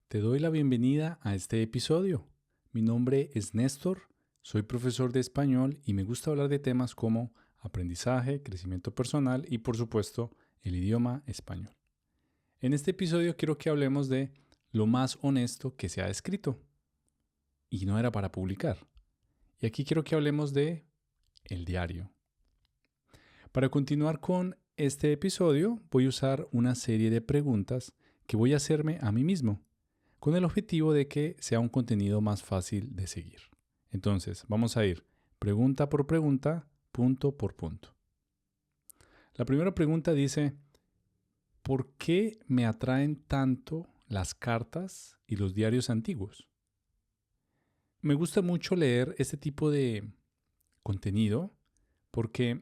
Te doy la bienvenida a este episodio. Mi nombre es Néstor, soy profesor de español y me gusta hablar de temas como aprendizaje, crecimiento personal y por supuesto el idioma español. En este episodio quiero que hablemos de lo más honesto que se ha escrito y no era para publicar. Y aquí quiero que hablemos de el diario. Para continuar con este episodio voy a usar una serie de preguntas que voy a hacerme a mí mismo, con el objetivo de que sea un contenido más fácil de seguir. Entonces, vamos a ir pregunta por pregunta, punto por punto. La primera pregunta dice, ¿por qué me atraen tanto las cartas y los diarios antiguos? Me gusta mucho leer este tipo de contenido porque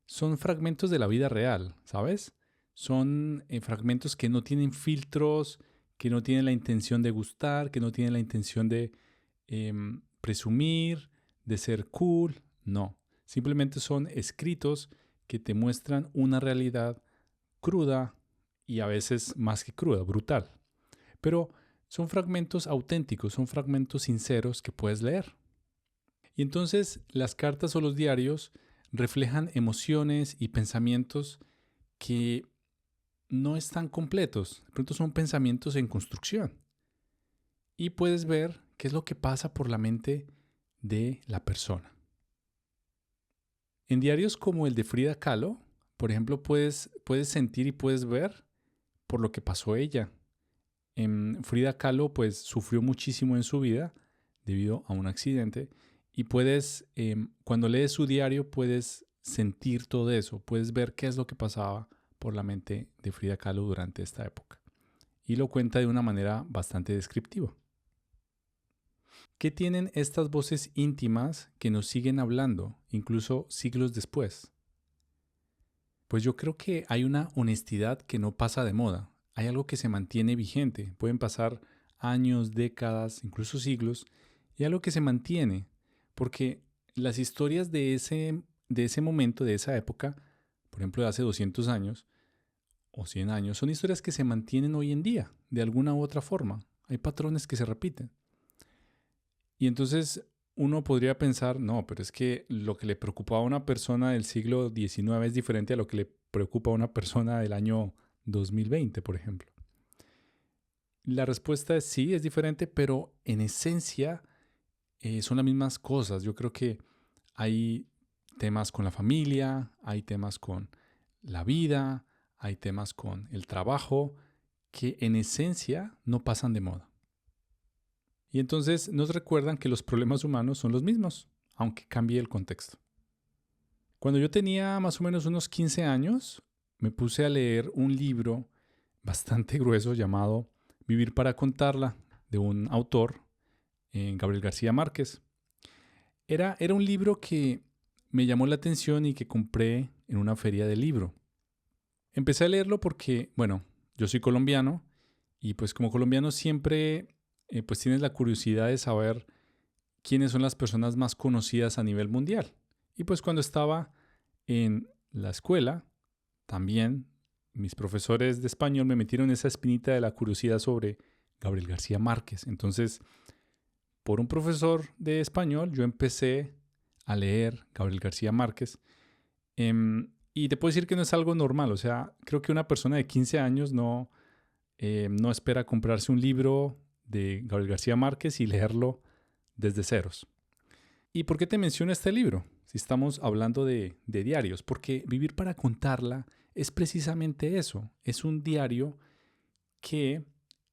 son fragmentos de la vida real, ¿sabes? Son fragmentos que no tienen filtros, que no tienen la intención de gustar, que no tienen la intención de presumir, de ser cool. No, simplemente son escritos que te muestran una realidad cruda y a veces más que cruda, brutal. Pero son fragmentos auténticos, son fragmentos sinceros que puedes leer. Y entonces las cartas o los diarios reflejan emociones y pensamientos que no están completos. De pronto son pensamientos en construcción. Y puedes ver qué es lo que pasa por la mente de la persona. En diarios como el de Frida Kahlo, por ejemplo, puedes sentir y puedes ver por lo que pasó ella. Frida Kahlo pues sufrió muchísimo en su vida debido a un accidente y cuando lees su diario puedes sentir todo eso, puedes ver qué es lo que pasaba por la mente de Frida Kahlo durante esta época. Y lo cuenta de una manera bastante descriptiva. ¿Qué tienen estas voces íntimas que nos siguen hablando, incluso siglos después? Pues yo creo que hay una honestidad que no pasa de moda. Hay algo que se mantiene vigente. Pueden pasar años, décadas, incluso siglos, y algo que se mantiene. Porque las historias de ese momento, de esa época, por ejemplo de hace 200 años o 100 años, son historias que se mantienen hoy en día, de alguna u otra forma. Hay patrones que se repiten. Y entonces uno podría pensar, no, pero es que lo que le preocupaba a una persona del siglo XIX es diferente a lo que le preocupa a una persona del año 2020, por ejemplo. La respuesta es sí, es diferente, pero en esencia son las mismas cosas. Yo creo que hay temas con la familia, hay temas con la vida, hay temas con el trabajo, que en esencia no pasan de moda. Y entonces nos recuerdan que los problemas humanos son los mismos, aunque cambie el contexto. Cuando yo tenía más o menos unos 15 años, me puse a leer un libro bastante grueso llamado Vivir para contarla, de un autor, Gabriel García Márquez. Era un libro que me llamó la atención y que compré en una feria de libro. Empecé a leerlo porque, bueno, yo soy colombiano y pues como colombiano siempre pues tienes la curiosidad de saber quiénes son las personas más conocidas a nivel mundial. Y pues cuando estaba en la escuela, también mis profesores de español me metieron esa espinita de la curiosidad sobre Gabriel García Márquez. Entonces, por un profesor de español, yo empecé a leer Gabriel García Márquez. Y te puedo decir que no es algo normal. O sea, creo que una persona de 15 años no espera comprarse un libro de Gabriel García Márquez y leerlo desde ceros. ¿Y por qué te menciono este libro? Si estamos hablando de diarios. Porque Vivir para contarla es precisamente eso. Es un diario que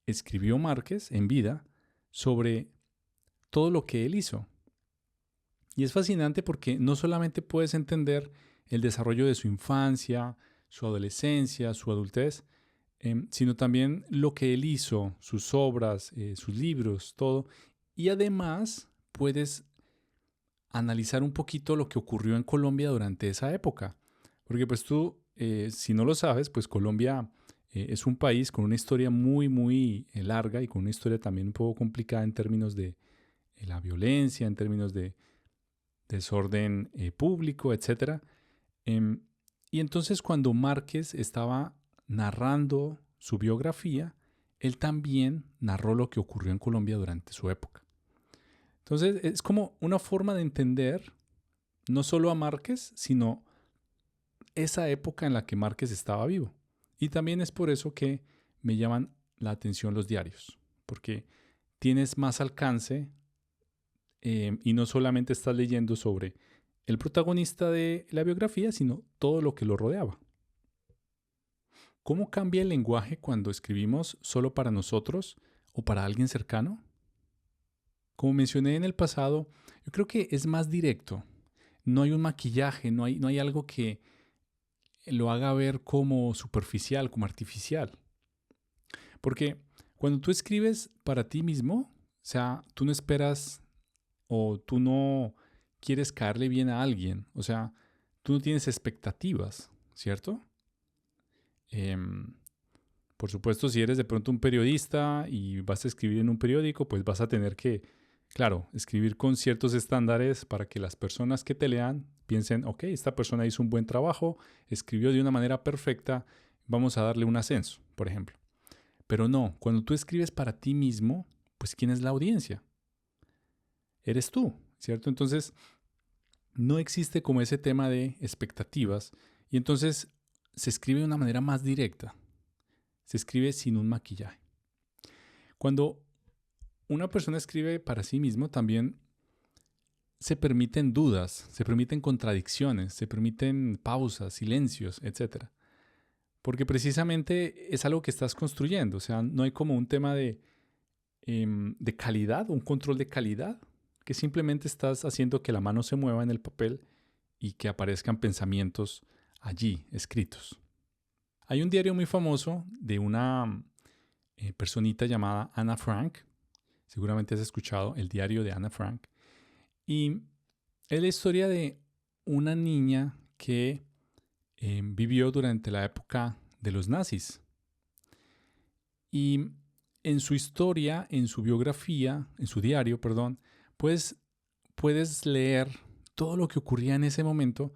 escribió Márquez en vida sobre todo lo que él hizo. Y es fascinante porque no solamente puedes entender el desarrollo de su infancia, su adolescencia, su adultez, sino también lo que él hizo, sus obras, sus libros, todo. Y además puedes analizar un poquito lo que ocurrió en Colombia durante esa época. Porque pues tú, si no lo sabes, pues Colombia es un país con una historia muy, muy larga y con una historia también un poco complicada en términos de la violencia, en términos de desorden público, etc. Y entonces cuando Márquez estaba narrando su biografía, él también narró lo que ocurrió en Colombia durante su época. Entonces, es como una forma de entender no solo a Márquez, sino esa época en la que Márquez estaba vivo. Y también es por eso que me llaman la atención los diarios, porque tienes más alcance y no solamente estás leyendo sobre el protagonista de la biografía, sino todo lo que lo rodeaba. ¿Cómo cambia el lenguaje cuando escribimos solo para nosotros o para alguien cercano? Como mencioné en el pasado, yo creo que es más directo. No hay un maquillaje, no hay algo que lo haga ver como superficial, como artificial. Porque cuando tú escribes para ti mismo, o sea, tú no esperas o tú no quieres caerle bien a alguien, o sea, tú no tienes expectativas, ¿cierto? Por supuesto, si eres de pronto un periodista y vas a escribir en un periódico, pues vas a tener que, claro, escribir con ciertos estándares para que las personas que te lean piensen, ok, esta persona hizo un buen trabajo, escribió de una manera perfecta, vamos a darle un ascenso, por ejemplo. Pero no, cuando tú escribes para ti mismo, pues ¿quién es la audiencia? Eres tú, ¿cierto? Entonces, no existe como ese tema de expectativas y entonces se escribe de una manera más directa. Se escribe sin un maquillaje. Cuando una persona escribe para sí mismo, también se permiten dudas, se permiten contradicciones, se permiten pausas, silencios, etc. Porque precisamente es algo que estás construyendo. O sea, no hay como un tema de calidad, un control de calidad, que simplemente estás haciendo que la mano se mueva en el papel y que aparezcan pensamientos allí escritos. Hay un diario muy famoso de una personita llamada Anna Frank. Seguramente has escuchado el diario de Anna Frank. Y es la historia de una niña que vivió durante la época de los nazis. Y en su historia, en su biografía, en su diario, perdón, pues puedes leer todo lo que ocurría en ese momento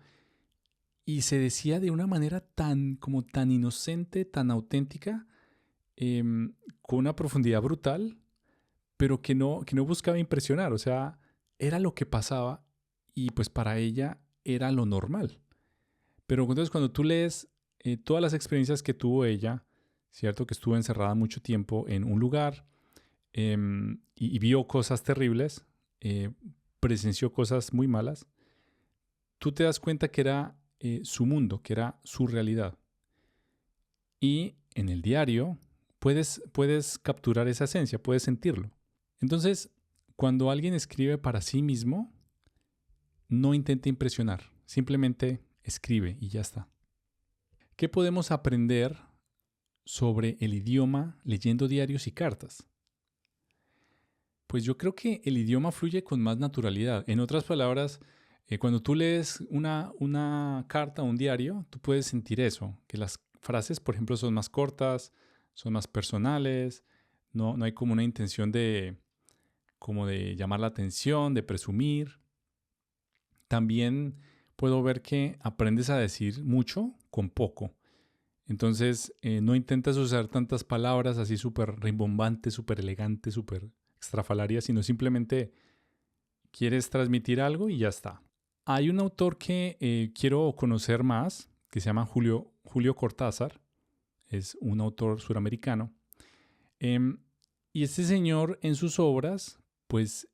y se decía de una manera tan inocente, tan auténtica, con una profundidad brutal, pero que no buscaba impresionar. O sea, era lo que pasaba y pues para ella era lo normal. Pero entonces cuando tú lees todas las experiencias que tuvo ella, ¿cierto? Que estuvo encerrada mucho tiempo en un lugar y vio cosas terribles, presenció cosas muy malas, tú te das cuenta que era su mundo, que era su realidad. Y en el diario puedes capturar esa esencia, puedes sentirlo. Entonces, cuando alguien escribe para sí mismo, no intenta impresionar, simplemente escribe y ya está. ¿Qué podemos aprender sobre el idioma leyendo diarios y cartas? Pues yo creo que el idioma fluye con más naturalidad. En otras palabras, cuando tú lees una carta o un diario, tú puedes sentir eso, que las frases, por ejemplo, son más cortas, son más personales, no hay como una intención como de llamar la atención, de presumir. También puedo ver que aprendes a decir mucho con poco. Entonces, no intentas usar tantas palabras así súper rimbombantes, súper elegantes, súper extrafalarias, sino simplemente quieres transmitir algo y ya está. Hay un autor que quiero conocer más, que se llama Julio Cortázar. Es un autor suramericano. Y este señor en sus obras, pues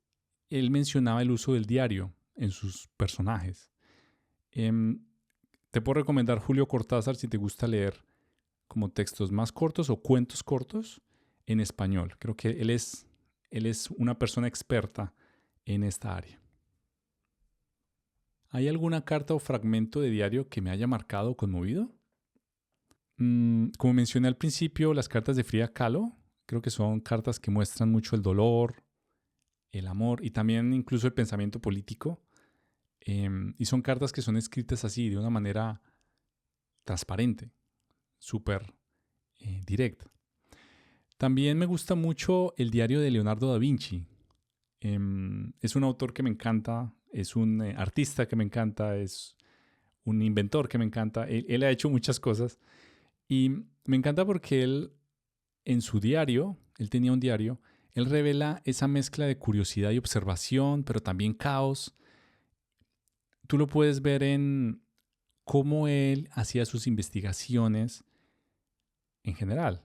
él mencionaba el uso del diario en sus personajes. Te puedo recomendar Julio Cortázar si te gusta leer como textos más cortos o cuentos cortos en español. Creo que él es una persona experta en esta área. ¿Hay alguna carta o fragmento de diario que me haya marcado o conmovido? Como mencioné al principio, las cartas de Frida Kahlo creo que son cartas que muestran mucho el dolor, el amor y también incluso el pensamiento político. Y son cartas que son escritas así, de una manera transparente, súper directa. También me gusta mucho el diario de Leonardo da Vinci. Es un autor que me encanta, es un artista que me encanta, es un inventor que me encanta. Él ha hecho muchas cosas y me encanta porque él en su diario, él tenía un diario, él revela esa mezcla de curiosidad y observación, pero también caos. Tú lo puedes ver en cómo él hacía sus investigaciones en general.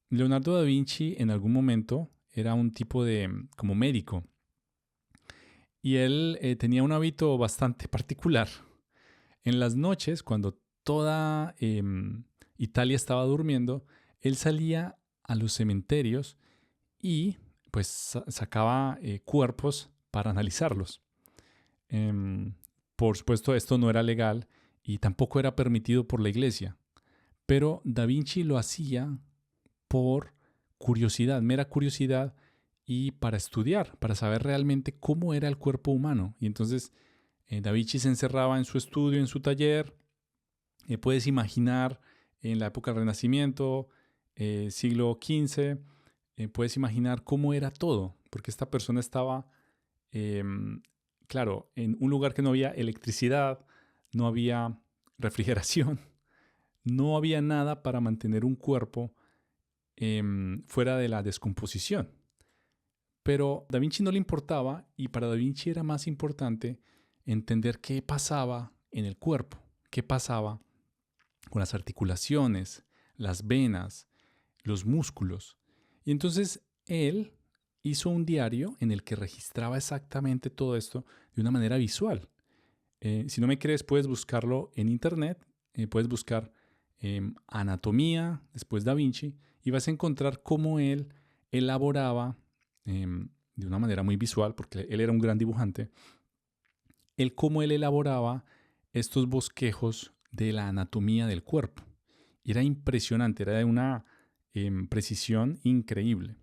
Leonardo da Vinci en algún momento era un tipo de como médico y él tenía un hábito bastante particular. En las noches, cuando toda Italia estaba durmiendo, él salía a los cementerios y pues sacaba cuerpos para analizarlos. Em, por supuesto, esto no era legal y tampoco era permitido por la iglesia, pero Da Vinci lo hacía por curiosidad, mera curiosidad y para estudiar, para saber realmente cómo era el cuerpo humano. Y entonces Da Vinci se encerraba en su estudio, en su taller. Puedes imaginar en la época del Renacimiento, siglo XV, puedes imaginar cómo era todo, porque esta persona estaba, claro, en un lugar que no había electricidad, no había refrigeración, no había nada para mantener un cuerpo fuera de la descomposición. Pero Da Vinci no le importaba y para Da Vinci era más importante entender qué pasaba en el cuerpo, qué pasaba con las articulaciones, las venas, los músculos. Y entonces él hizo un diario en el que registraba exactamente todo esto de una manera visual. Si no me crees, puedes buscarlo en internet, puedes buscar anatomía, después Da Vinci, y vas a encontrar cómo él elaboraba de una manera muy visual, porque él era un gran dibujante, cómo él elaboraba estos bosquejos de la anatomía del cuerpo. Y era impresionante, era de una precisión increíble.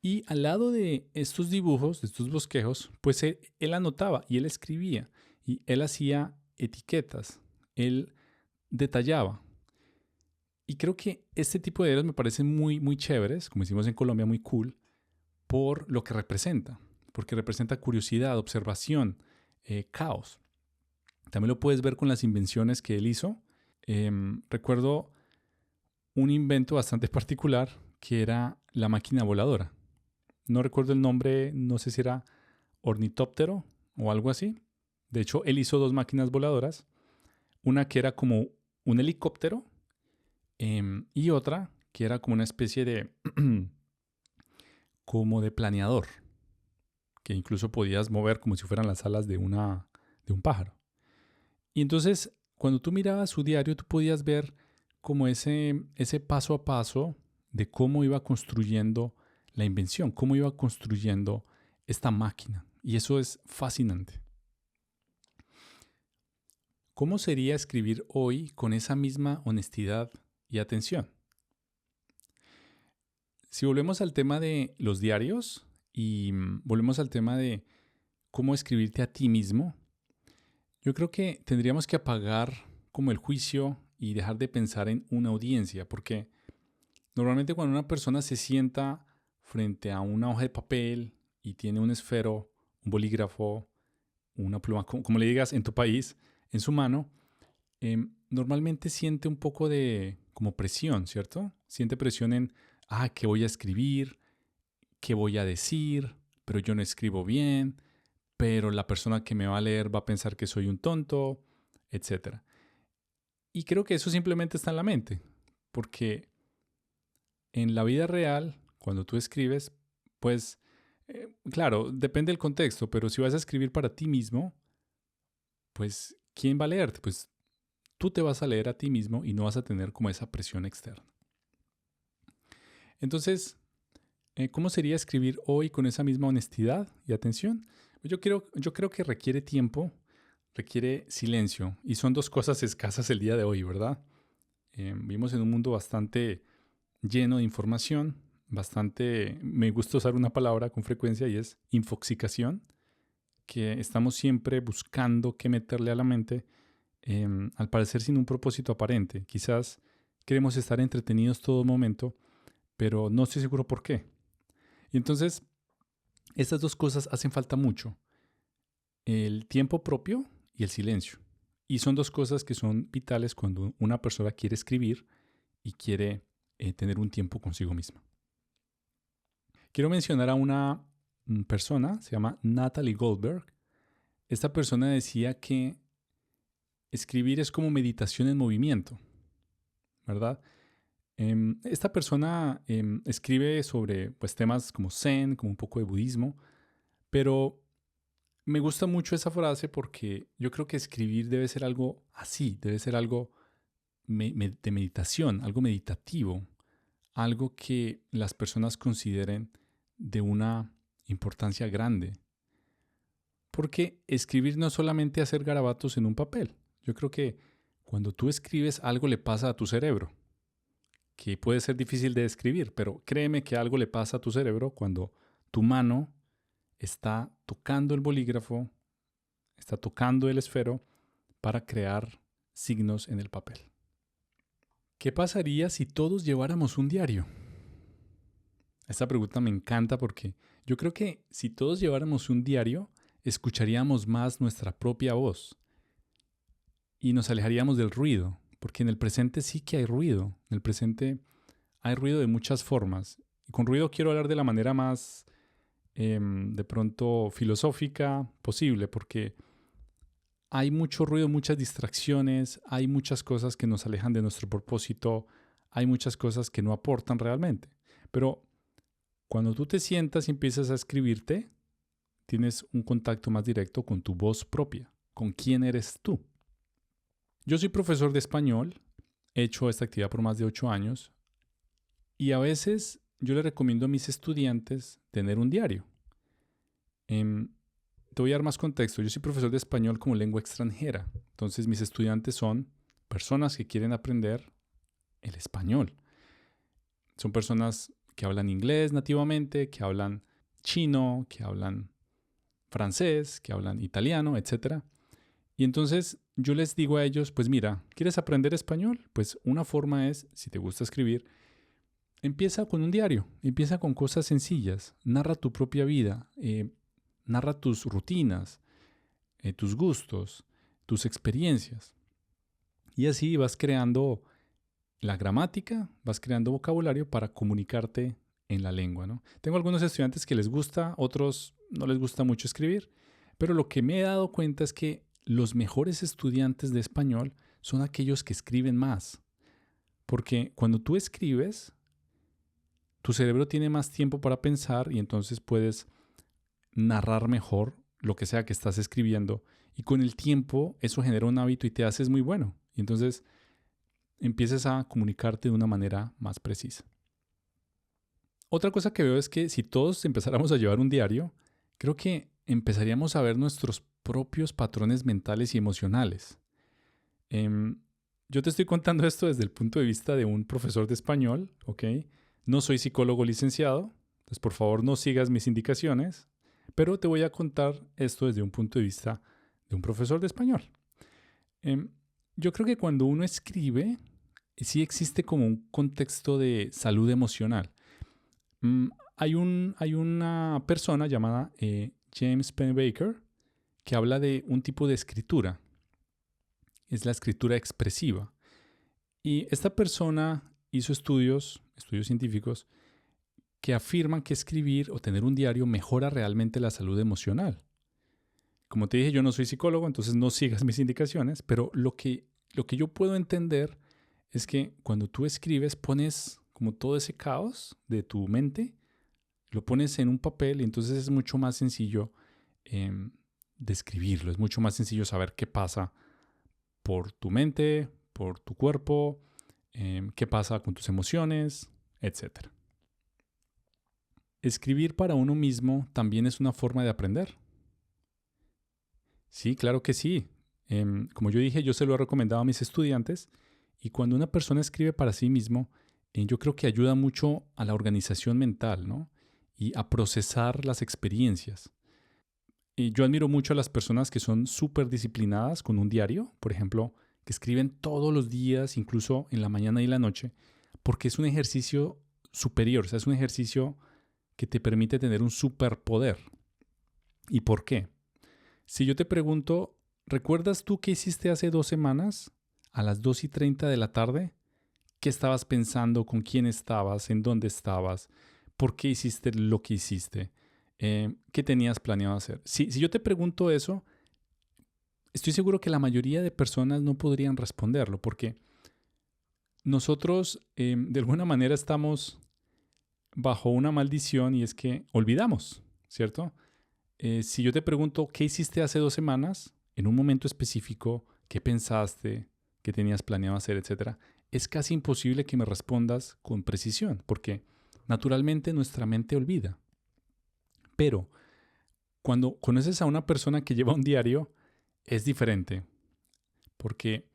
Y al lado de estos dibujos, de estos bosquejos, pues él anotaba y él escribía y él hacía etiquetas, él detallaba. Y creo que este tipo de ideas me parecen muy, muy chéveres, como decimos en Colombia, muy cool, por lo que representa, porque representa curiosidad, observación, caos. También lo puedes ver con las invenciones que él hizo. Recuerdo un invento bastante particular que era la máquina voladora. No recuerdo el nombre, no sé si era ornitóptero o algo así. De hecho, él hizo dos máquinas voladoras. Una que era como un helicóptero y otra que era como una especie de como de planeador, que incluso podías mover como si fueran las alas de un pájaro. Y entonces, cuando tú mirabas su diario, tú podías ver como ese paso a paso de cómo iba construyendo la invención, cómo iba construyendo esta máquina. Y eso es fascinante. ¿Cómo sería escribir hoy con esa misma honestidad y atención? Si volvemos al tema de los diarios y volvemos al tema de cómo escribirte a ti mismo, yo creo que tendríamos que apagar como el juicio y dejar de pensar en una audiencia, porque normalmente cuando una persona se sienta frente a una hoja de papel y tiene un esfero, un bolígrafo, una pluma, como le digas en tu país, en su mano, normalmente siente un poco de como presión, ¿cierto? Siente presión en, ¿qué voy a escribir? ¿Qué voy a decir? Pero yo no escribo bien, pero la persona que me va a leer va a pensar que soy un tonto, etc. Y creo que eso simplemente está en la mente, porque en la vida real, cuando tú escribes, pues, claro, depende del contexto, pero si vas a escribir para ti mismo, pues, ¿quién va a leerte? Pues tú te vas a leer a ti mismo y no vas a tener como esa presión externa. Entonces, ¿cómo sería escribir hoy con esa misma honestidad y atención? Yo creo que requiere tiempo, requiere silencio y son dos cosas escasas el día de hoy, ¿verdad? Vivimos en un mundo bastante lleno de información, me gusta usar una palabra con frecuencia y es infoxicación, que estamos siempre buscando qué meterle a la mente, al parecer sin un propósito aparente. Quizás queremos estar entretenidos todo momento, pero no estoy seguro por qué. Y entonces, estas dos cosas hacen falta mucho. El tiempo propio y el silencio. Y son dos cosas que son vitales cuando una persona quiere escribir y quiere tener un tiempo consigo misma. Quiero mencionar a una persona, se llama Natalie Goldberg. Esta persona decía que escribir es como meditación en movimiento, ¿verdad? Esta persona escribe sobre pues, temas como Zen, como un poco de budismo, pero me gusta mucho esa frase porque yo creo que escribir debe ser algo así, debe ser algo de meditación, algo meditativo, algo que las personas consideren de una importancia grande. Porque escribir no es solamente hacer garabatos en un papel. Yo creo que cuando tú escribes algo le pasa a tu cerebro, que puede ser difícil de describir, pero créeme que algo le pasa a tu cerebro cuando tu mano está tocando el bolígrafo, está tocando el esfero para crear signos en el papel. ¿Qué pasaría si todos lleváramos un diario? Esta pregunta me encanta porque yo creo que si todos lleváramos un diario, escucharíamos más nuestra propia voz y nos alejaríamos del ruido, porque en el presente sí que hay ruido. En el presente hay ruido de muchas formas. Y con ruido quiero hablar de la manera más de pronto filosófica posible, porque hay mucho ruido, muchas distracciones, hay muchas cosas que nos alejan de nuestro propósito, hay muchas cosas que no aportan realmente. Pero cuando tú te sientas y empiezas a escribirte, tienes un contacto más directo con tu voz propia, con quién eres tú. Yo soy profesor de español, he hecho esta actividad por más de 8 años y a veces yo le recomiendo a mis estudiantes tener un diario. Te voy a dar más contexto. Yo soy profesor de español como lengua extranjera. Entonces mis estudiantes son personas que quieren aprender el español. Son personas que hablan inglés nativamente, que hablan chino, que hablan francés, que hablan italiano, etc. Y entonces yo les digo a ellos, pues mira, ¿quieres aprender español? Pues una forma es, si te gusta escribir, empieza con un diario, empieza con cosas sencillas, narra tu propia vida, narra tus rutinas, tus gustos, tus experiencias. Y así vas creando la gramática, vas creando vocabulario para comunicarte en la lengua, ¿no? Tengo algunos estudiantes que les gusta, otros no les gusta mucho escribir, pero lo que me he dado cuenta es que los mejores estudiantes de español son aquellos que escriben más. Porque cuando tú escribes, tu cerebro tiene más tiempo para pensar y entonces puedes narrar mejor lo que sea que estás escribiendo. Y con el tiempo eso genera un hábito y te haces muy bueno. Y entonces empiezas a comunicarte de una manera más precisa. Otra cosa que veo es que si todos empezáramos a llevar un diario, creo que empezaríamos a ver nuestros propios patrones mentales y emocionales. Yo te estoy contando esto desde el punto de vista de un profesor de español, ¿ok? No soy psicólogo licenciado, entonces por favor no sigas mis indicaciones, pero te voy a contar esto desde un punto de vista de un profesor de español. Yo creo que cuando uno escribe, sí existe como un contexto de salud emocional. Hay una persona llamada James Pennebaker que habla de un tipo de escritura. Es la escritura expresiva. Y esta persona hizo estudios científicos, que afirman que escribir o tener un diario mejora realmente la salud emocional. Como te dije, yo no soy psicólogo, entonces no sigas mis indicaciones, pero lo que yo puedo entender es que cuando tú escribes pones como todo ese caos de tu mente, lo pones en un papel y entonces es mucho más sencillo describirlo, es mucho más sencillo saber qué pasa por tu mente, por tu cuerpo, qué pasa con tus emociones, etc. ¿Escribir para uno mismo también es una forma de aprender? Sí, claro que sí. Como yo dije, yo se lo he recomendado a mis estudiantes y cuando una persona escribe para sí mismo, yo creo que ayuda mucho a la organización mental, ¿no? Y a procesar las experiencias. Y yo admiro mucho a las personas que son súper disciplinadas con un diario, por ejemplo, que escriben todos los días, incluso en la mañana y la noche, porque es un ejercicio superior, o sea, es un ejercicio que te permite tener un superpoder. ¿Y por qué? Si yo te pregunto, ¿recuerdas tú qué hiciste hace 2 semanas a las 2:30 de la tarde? qué estabas pensando, con quién estabas, en dónde estabas, por qué hiciste lo que hiciste, qué tenías planeado hacer. Si yo te pregunto eso, estoy seguro que la mayoría de personas no podrían responderlo porque nosotros de alguna manera estamos bajo una maldición y es que olvidamos, ¿cierto? Si yo te pregunto qué hiciste hace 2 semanas, en un momento específico, qué pensaste, qué tenías planeado hacer, etcétera, es casi imposible que me respondas con precisión, porque naturalmente nuestra mente olvida. Pero cuando conoces a una persona que lleva un diario, es diferente, porque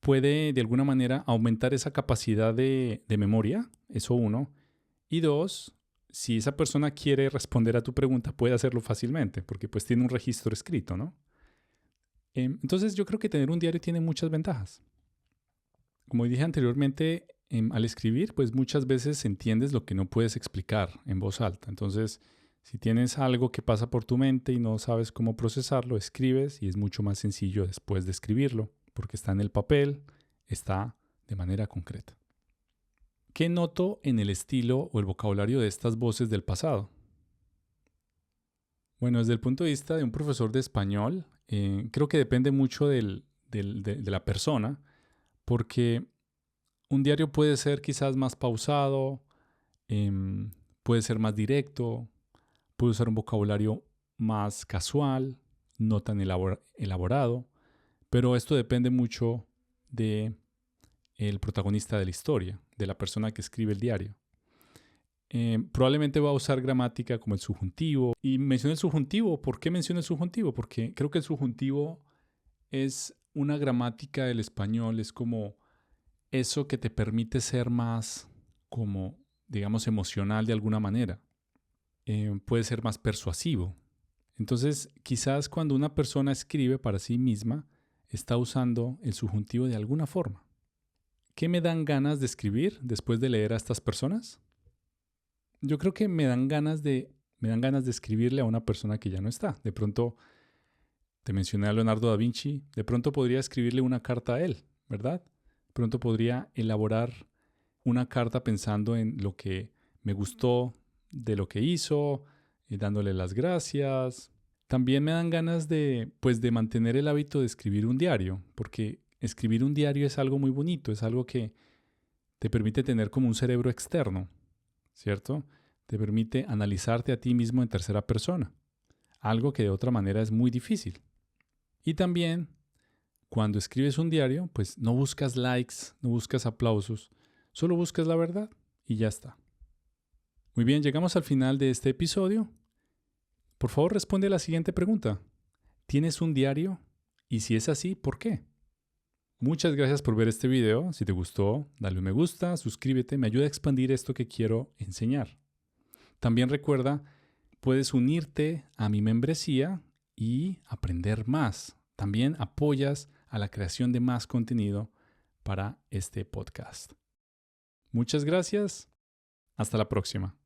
puede de alguna manera aumentar esa capacidad de memoria, eso uno, y dos, si esa persona quiere responder a tu pregunta, puede hacerlo fácilmente, porque pues tiene un registro escrito, ¿no? Entonces yo creo que tener un diario tiene muchas ventajas. Como dije anteriormente, al escribir, pues muchas veces entiendes lo que no puedes explicar en voz alta. Entonces, si tienes algo que pasa por tu mente y no sabes cómo procesarlo, escribes y es mucho más sencillo después de escribirlo, porque está en el papel, está de manera concreta. ¿Qué noto en el estilo o el vocabulario de estas voces del pasado? Bueno, desde el punto de vista de un profesor de español, creo que depende mucho de la persona, porque un diario puede ser quizás más pausado, puede ser más directo, puede usar un vocabulario más casual, no tan elaborado, pero esto depende mucho de el protagonista de la historia, de la persona que escribe el diario. Probablemente va a usar gramática como el subjuntivo. Y menciono el subjuntivo. ¿Por qué menciono el subjuntivo? Porque creo que el subjuntivo es una gramática del español, es como eso que te permite ser más como, digamos, emocional de alguna manera. Puede ser más persuasivo. Entonces, quizás cuando una persona escribe para sí misma, está usando el subjuntivo de alguna forma. ¿Qué me dan ganas de escribir después de leer a estas personas? Yo creo que me dan ganas de escribirle a una persona que ya no está. De pronto, te mencioné a Leonardo da Vinci, de pronto podría escribirle una carta a él, ¿verdad? De pronto podría elaborar una carta pensando en lo que me gustó de lo que hizo, dándole las gracias. También me dan ganas de mantener el hábito de escribir un diario, porque escribir un diario es algo muy bonito, es algo que te permite tener como un cerebro externo, ¿cierto? Te permite analizarte a ti mismo en tercera persona, algo que de otra manera es muy difícil. Y también, cuando escribes un diario, pues no buscas likes, no buscas aplausos, solo buscas la verdad y ya está. Muy bien, llegamos al final de este episodio. Por favor, responde a la siguiente pregunta. ¿Tienes un diario? Y si es así, ¿por qué? Muchas gracias por ver este video. Si te gustó, dale un me gusta, suscríbete, me ayuda a expandir esto que quiero enseñar. También recuerda, puedes unirte a mi membresía y aprender más. También apoyas a la creación de más contenido para este podcast. Muchas gracias. Hasta la próxima.